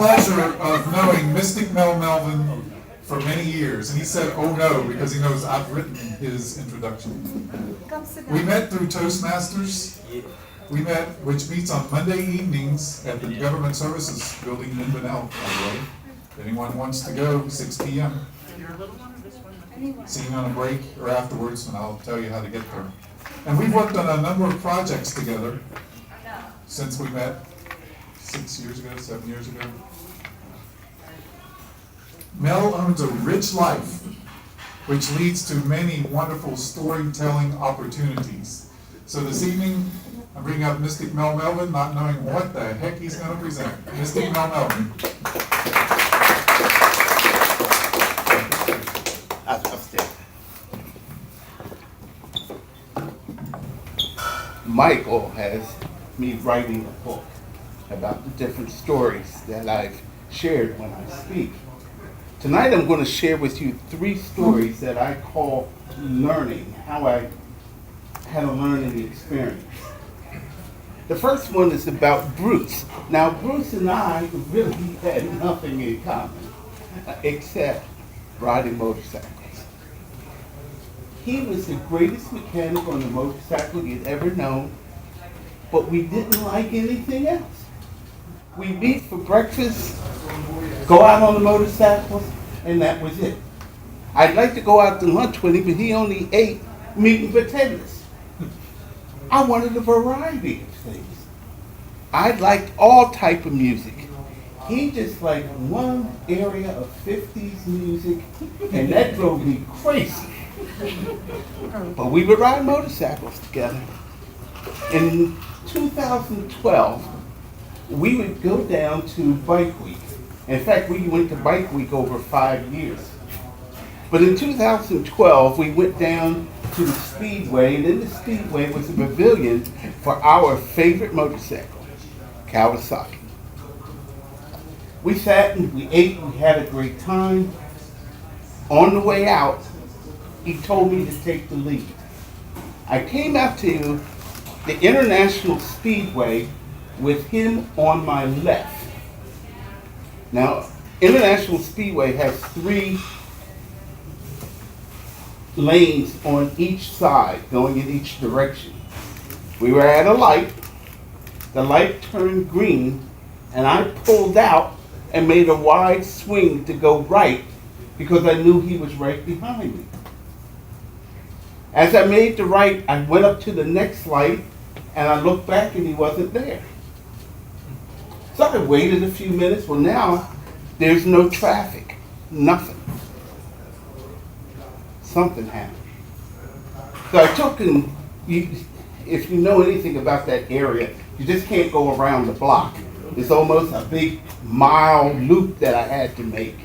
pleasure of knowing Mystic Mel Melvin for many years, and he said, "Oh no," because he knows I've written his introduction. We met through Toastmasters. We met, which meets on Monday evenings at the Government Services Building in Benel, by the way. If anyone wants to go, 6 p.m. See me on a break or afterwards, and I'll tell you how to get there. And we've worked on a number of projects together since we met 7 years ago. Mel owns a rich life, which leads to many wonderful storytelling opportunities. So this evening, I'm bringing up Mystic Mel Melvin, not knowing what the heck he's going to present. Mystic Mel Melvin. Michael has me writing a book about the different stories that I've shared when I speak. Tonight I'm going to share with you 3 stories that I call learning, how I had a learning experience. The first one is about Bruce. Now, Bruce and I really had nothing in common except riding motorcycles. He was the greatest mechanic on the motorcycle you'd ever known, but we didn't like anything else. We'd meet for breakfast, go out on the motorcycles, and that was it. I'd like to go out to lunch with him, but he only ate meat and potatoes. I wanted a variety of things. I liked all type of music. He just liked one area of 50s music, and that drove me crazy. But we would ride motorcycles together. In 2012, we would go down to Bike Week. In fact, we went to Bike Week over 5 years. But in 2012, we went down to the Speedway, and in the Speedway was a pavilion for our favorite motorcycle, Kawasaki. We sat and we ate, we had a great time. On the way out, he told me to take the lead. I came out to the International Speedway with him on my left. Now, International Speedway has 3 lanes on each side, going in each direction. We were at a light. The light turned green, and I pulled out and made a wide swing to go right because I knew he was right behind me. As I made the right, I went up to the next light, and I looked back, and he wasn't there. So I waited a few minutes. Well, now there's no traffic, nothing. Something happened. So I took him. If you know anything about that area, you just can't go around the block. It's almost a big mile loop that I had to make.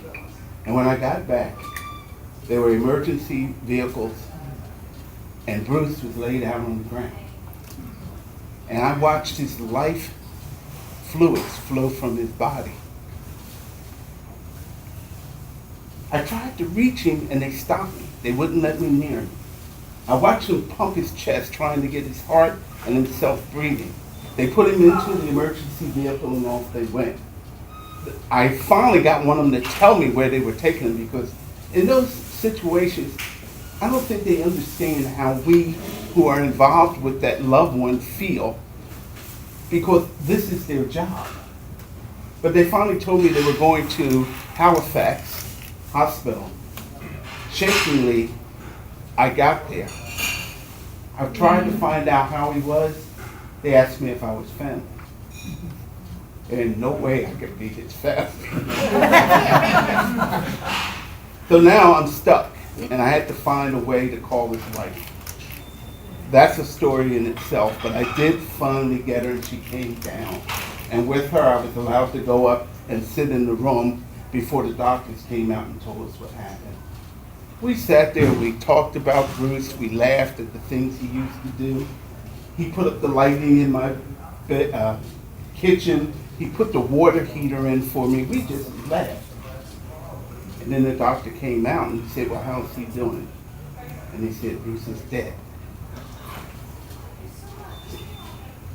And when I got back, there were emergency vehicles, and Bruce was laid out on the ground. And I watched his life fluids flow from his body. I tried to reach him, and they stopped me. They wouldn't let me near him. I watched him pump his chest, trying to get his heart and himself breathing. They put him into the emergency vehicle, and off they went. I finally got one of them to tell me where they were taking him, because in those situations, I don't think they understand how we who are involved with that loved one feel, because this is their job. But they finally told me they were going to Halifax Hospital. Shakingly, I got there. I tried to find out how he was. They asked me if I was family. And no way I could be his family. So now I'm stuck, and I had to find a way to call his wife. That's a story in itself, but I did finally get her, and she came down. And with her, I was allowed to go up and sit in the room before the doctors came out and told us what happened. We sat there, we talked about Bruce, we laughed at the things he used to do. He put up the lighting in my kitchen. He put the water heater in for me. We just laughed. And then the doctor came out and he said, well, how's he doing? And he said, Bruce is dead.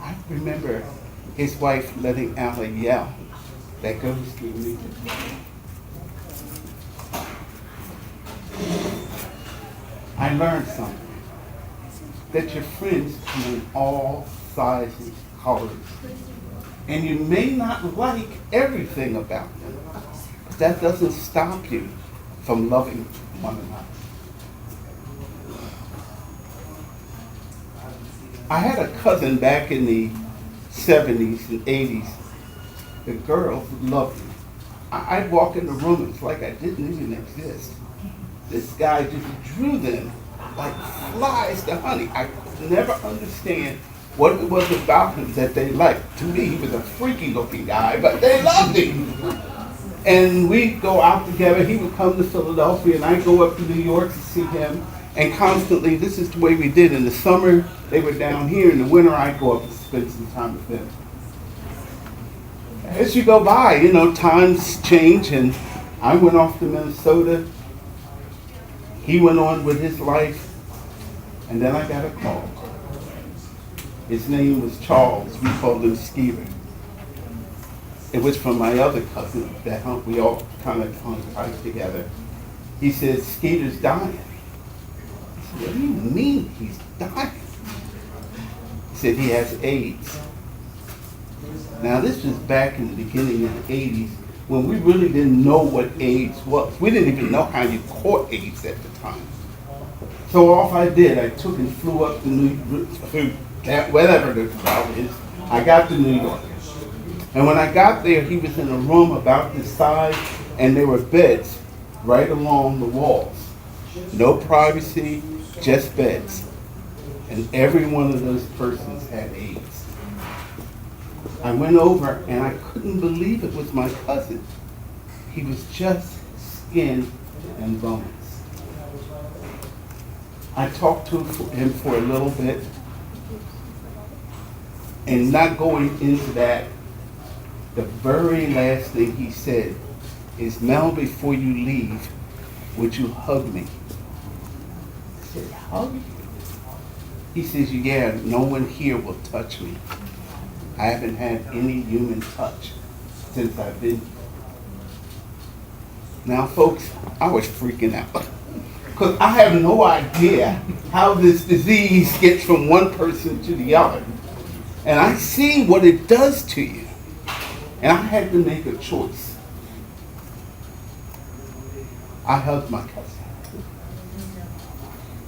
I remember his wife letting out a yell that goes through me. I learned something. That your friends come in all sizes, colors. And you may not like everything about them, but that doesn't stop you from loving one another. I had a cousin back in the 70s and 80s. The girls loved me. I'd walk in the room, it's like I didn't even exist. This guy just drew them like flies to honey. I could never understand what it was about him that they liked. To me, he was a freaky looking guy, but they loved him. And we'd go out together. He would come to Philadelphia, and I'd go up to New York to see him. And constantly, this is the way we did. In the summer, they were down here. In the winter, I'd go up and spend some time with them. As you go by, you know, times change, and I went off to Minnesota. He went on with his life, and then I got a call. His name was Charles. We called him Skeeter. It was from my other cousin that we all kind of hung tight together. He said, Skeeter's dying. I said, what do you mean he's dying? He said he has AIDS. Now this was back in the beginning of the 80s when we really didn't know what AIDS was. We didn't even know how you caught AIDS at the time. So off I did. I took and flew up to whatever the crowd is. I got to New York. And when I got there, he was in a room about this size, and there were beds right along the walls. No privacy, just beds. And every one of those persons had AIDS. I went over, and I couldn't believe it was my cousin. He was just skin and bones. I talked to him for a little bit, and not going into that, the very last thing he said is, Mel, before you leave, would you hug me? I said, hug you? He says, yeah, no one here will touch me. I haven't had any human touch since I've been here. Now, folks, I was freaking out because I have no idea how this disease gets from one person to the other. And I see what it does to you. And I had to make a choice. I hugged my cousin.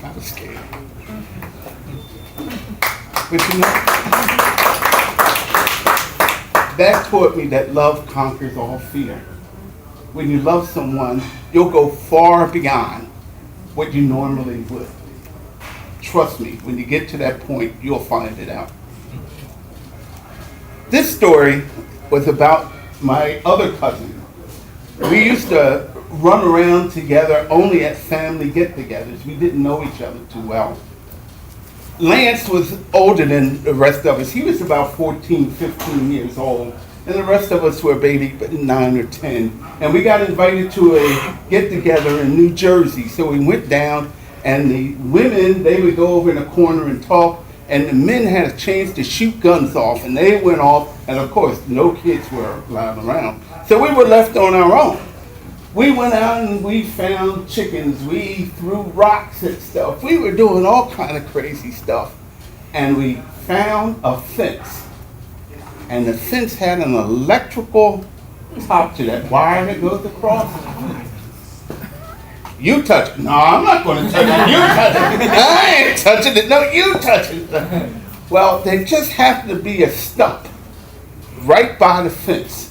I was scared. But you know, that taught me that love conquers all fear. When you love someone, you'll go far beyond what you normally would. Trust me, when you get to that point, you'll find it out. This story was about my other cousin. We used to run around together only at family get-togethers. We didn't know each other too well. Lance was older than the rest of us. He was about 14, 15 years old. And the rest of us were maybe 9 or 10. And we got invited to a get-together in New Jersey. So we went down, and the women, they would go over in a corner and talk. And the men had a chance to shoot guns off, and they went off, and of course, no kids were allowed around. So we were left on our own. We went out and we found chickens, we threw rocks at stuff. We were doing all kind of crazy stuff. And we found a fence. And the fence had an electrical top to that wire that goes across. You touch it. No, I'm not going to touch it. You touch it. I ain't touching it. No, you touch it. Well, there just happened to be a stump right by the fence.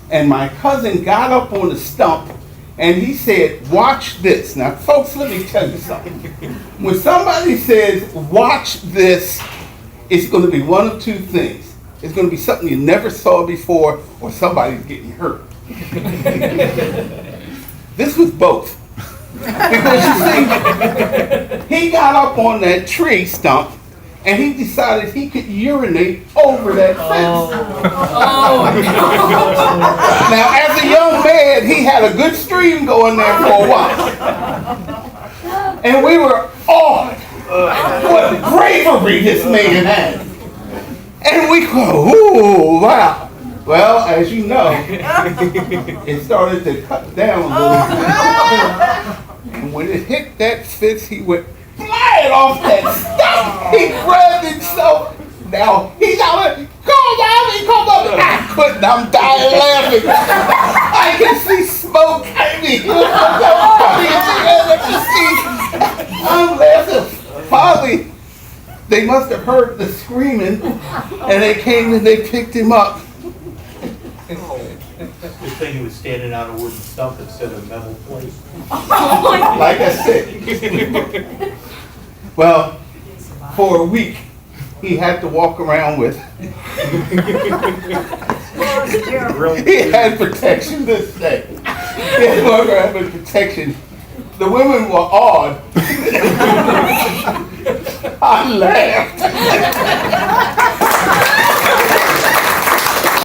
And my cousin got up on the stump and he said, watch this. Now, folks, let me tell you something. When somebody says, watch this, it's going to be one of two things. It's going to be something you never saw before, or somebody's getting hurt. This was both. Because you see, he got up on that tree stump and he decided he could urinate over that fence. Now, as a young man, he had a good stream going there for a while. And we were awed what bravery this man had. And we go, ooh, wow. Well, as you know, it started to cut down a little bit. And when it hit that fist, he went flying off that step. He grabbed himself. Now he's out there, come on, I couldn't, I'm dying laughing. I can see smoke coming. I'm laughing. Finally, they must have heard the screaming, and they came and they picked him up. Good thing he was standing on a wooden stump instead of a metal plate. Like I said. Well, for a week, he had to walk around with. He had protection this day. He had to walk around with protection. The women were awed. I laughed.